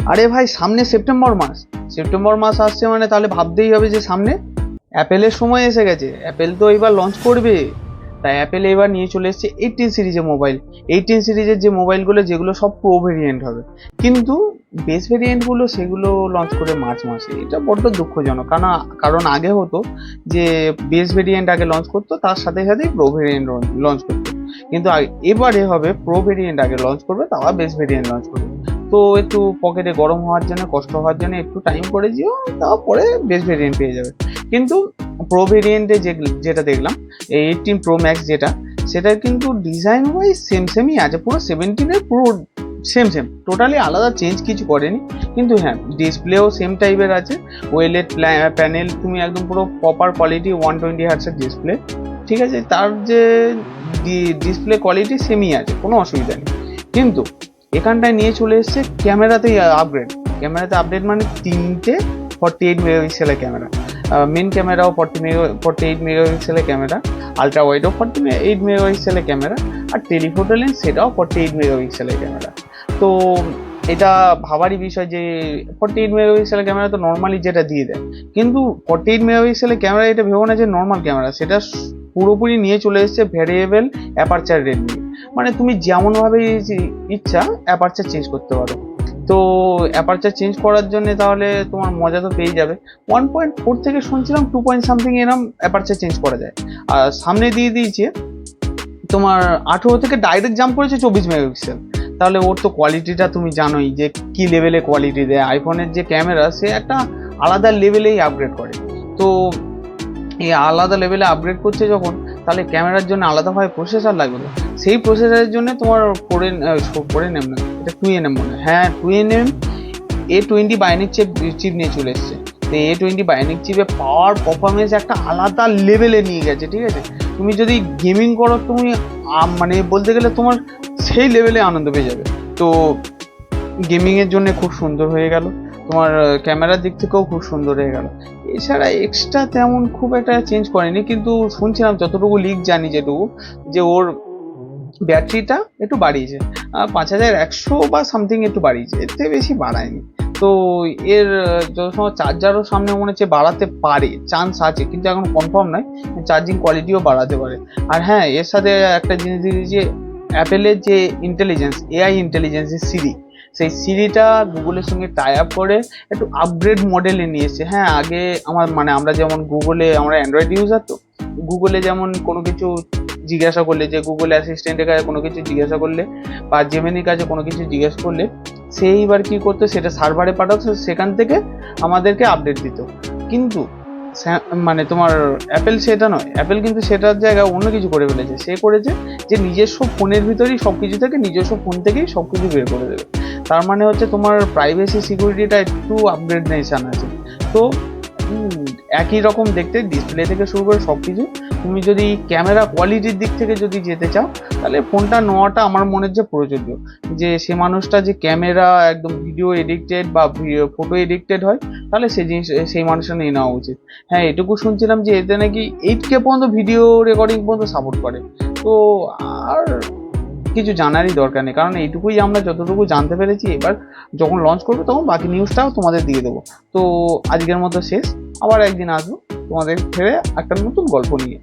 আরে ভাই সামনে সেপ্টেম্বর মাস আসছে, মানে তাহলে ভাবতেই হবে যে সামনে অ্যাপেলের সময় এসে গেছে। অ্যাপেল তো এবার লঞ্চ করবে। তাই অ্যাপেল এবার নিয়ে চলে এসেছে 18 সিরিজের মোবাইল। 18 সিরিজের যে মোবাইলগুলো যেগুলো সব প্রো ভেরিয়েন্ট হবে, কিন্তু বেস ভেরিয়েন্টগুলো সেগুলো লঞ্চ করে মার্চ মাসে। এটা বড্ড দুঃখজনক, কারণ আগে হতো যে বেস ভেরিয়েন্ট আগে লঞ্চ করতো, তার সাথে সাথেই প্রো ভেরিয়েন্ট লঞ্চ করতো। কিন্তু এবারে হবে প্রো ভেরিয়েন্ট আগে লঞ্চ করবে, তারপর বেস ভেরিয়েন্ট লঞ্চ করবে। তো একটু পকেটে গরম হওয়ার জন্য, কষ্ট হওয়ার জন্য একটু টাইম করে দিও, তারপরে বেস ভেরিয়েন্ট পেয়ে যাবে। কিন্তু প্রো ভেরিয়েন্টে যেটা দেখলাম, 18 Pro Max যেটা, সেটা কিন্তু ডিজাইন ওয়াইজ সেমই আছে, পুরো 17-এর পুরো সেম টোটালি আলাদা চেঞ্জ কিছু করেনি। কিন্তু হ্যাঁ, ডিসপ্লেও সেম টাইপের আছে, ওএলইডি প্যানেল, তুমি একদম পুরো প্রপার কোয়ালিটি 120 হার্টসের ডিসপ্লে, ঠিক আছে। তার যে ডিসপ্লে কোয়ালিটি সেমই আছে, কোনো অসুবিধা নেই। কিন্তু এখানটায় নিয়ে চলে এসছে ক্যামেরাতে আপডেট, মানে 3টে 48 মেগাপিক্সেলের ক্যামেরা, মেন ক্যামেরাও 48 মেগাপিক্সেলের ক্যামেরা, আলট্রা ওয়াইডও 48 মেগাপিক্সেলের ক্যামেরা, আর টেলিফোটো লেন্স সেটাও 48 মেগাপিক্সেলের ক্যামেরা। তো এটা ভাবারই বিষয় যে 48 মেগাপিক্সেলের ক্যামেরা তো নর্মালি যেটা দিয়ে দেয়, কিন্তু 48 মেগাপিক্সেলের ক্যামেরা এটা ভেবো না যে নর্মাল ক্যামেরা, সেটা পুরোপুরি নিয়ে চলে এসছে ভ্যারিয়েবল অ্যাপারচার রেট নিয়ে। মানে তুমি যেমনভাবে ইচ্ছা অ্যাপারচার চেঞ্জ করতে পারো। তো অ্যাপারচার চেঞ্জ করার জন্য তাহলে তোমার মজা তো পেয়ে যাবে। 1.4 থেকে শুনছিলাম 2 পয়েন্ট সামথিং এরম অ্যাপারচার চেঞ্জ করা যায়। আর সামনে দিয়ে দিয়েছে তোমার 18 থেকে ডাইরেক্ট জাম্প করেছে 24 মেগাপিক্সেল। তাহলে ওর তো কোয়ালিটিটা তুমি জানোই যে কি লেভেলে কোয়ালিটি দেয়। আইফোনের যে ক্যামেরা, সে একটা আলাদা লেভেলেই আপগ্রেড করে। তো এই আলাদা লেভেলে আপগ্রেড করছে যখন, তাহলে ক্যামেরার জন্য আলাদাভাবে প্রসেসর লাগবে না। সেই প্রসেসরের জন্য তোমার 4nm না, এটা 2nm মনে হয়, হ্যাঁ 2nm A20 বায়োনিক চিপ নিয়ে চলে এসছে। তো A20 বায়োনিক চিপে পাওয়ার পারফরমেন্স একটা আলাদা লেভেলে নিয়ে গেছে, ঠিক আছে। তুমি যদি গেমিং করো, তুমি মানে বলতে গেলে তোমার সেই লেভেলে আনন্দ পেয়ে যাবে। তো গেমিংয়ের জন্য খুব সুন্দর হয়ে গেল, তোমার ক্যামেরার দিক থেকেও খুব সুন্দর হয়ে গেল। এছাড়া এক্সট্রা তেমন খুব একটা চেঞ্জ করেনি, কিন্তু শুনছিলাম যতটুকু লিক জানি যেটুকু, যে ওর ব্যাটারিটা একটু বাড়িয়েছে, 5100 বা সামথিং একটু বাড়িয়েছে, এর থেকে বেশি বাড়ায়নি। তো এর যত সময় চার্জারও সামনে মনে হচ্ছে বাড়াতে পারে, চান্স আছে, কিন্তু এখন কনফার্ম নয়, চার্জিং কোয়ালিটিও বাড়াতে পারে। আর হ্যাঁ, এর সাথে একটা জিনিস দিয়েছে, অ্যাপেলের যে ইন্টেলিজেন্স, এআই ইন্টেলিজেন্সের সিরি, সেই সিরিটা গুগলের সঙ্গে টাই আপ করে একটু আপগ্রেড মডেলে নিয়ে এসছে। হ্যাঁ, আগে আমরা যেমন গুগলে, আমরা অ্যান্ড্রয়েড ইউজার, তো গুগলে যেমন কোনো কিছু জিজ্ঞাসা করলে, যে গুগল অ্যাসিস্ট্যান্টের কাছে কোনো কিছু জিজ্ঞাসা করলে, বা জেমিনির কাছে কোনো কিছু জিজ্ঞাসা করলে, সেইবার কি করতো, সেটা সার্ভারে পাঠাতো, সেখান থেকে আমাদেরকে আপডেট দিত। কিন্তু মানে তোমার অ্যাপেল সেটা নয়, অ্যাপেল কিন্তু সেটার জায়গায় অন্য কিছু করে ফেলেছে। সে করেছে যে নিজস্ব ফোনের ভিতরেই সব কিছু থেকে, নিজস্ব ফোন থেকেই সব কিছু বের করে দেবে। তার মানে হচ্ছে তোমার প্রাইভেসি সিকিউরিটিটা একটু আপগ্রেডেশন আছে। তো একই রকম দেখতে, ডিসপ্লে থেকে শুরু করে সব কিছু। তুমি যদি ক্যামেরা কোয়ালিটির দিক থেকে যদি যেতে চাও, তাহলে ফোনটা নেওয়াটা আমার মনে হচ্ছে প্রযোজ্য। যে সে মানুষটা যে ক্যামেরা একদম ভিডিও এডিক্টেড বা ফটো এডিক্টেড হয়, তাহলে সেই মানুষটা নিয়ে নেওয়া উচিত। হ্যাঁ, এটুকু শুনছিলাম যে এতে নাকি 8K পর্যন্ত ভিডিও রেকর্ডিং পর্যন্ত সাপোর্ট করে। তো আর কিছু জানারই দরকার নেই, কারণ এইটুকুই আমরা যতটুকু জানতে পেরেছি। এবার যখন লঞ্চ করবে তখন বাকি নিউজটাও তোমাদের দিয়ে দেবো। তো আজকের মতো শেষ, আবার একদিন আসবো তোমাদের ফেরে একটা নতুন গল্প নিয়ে।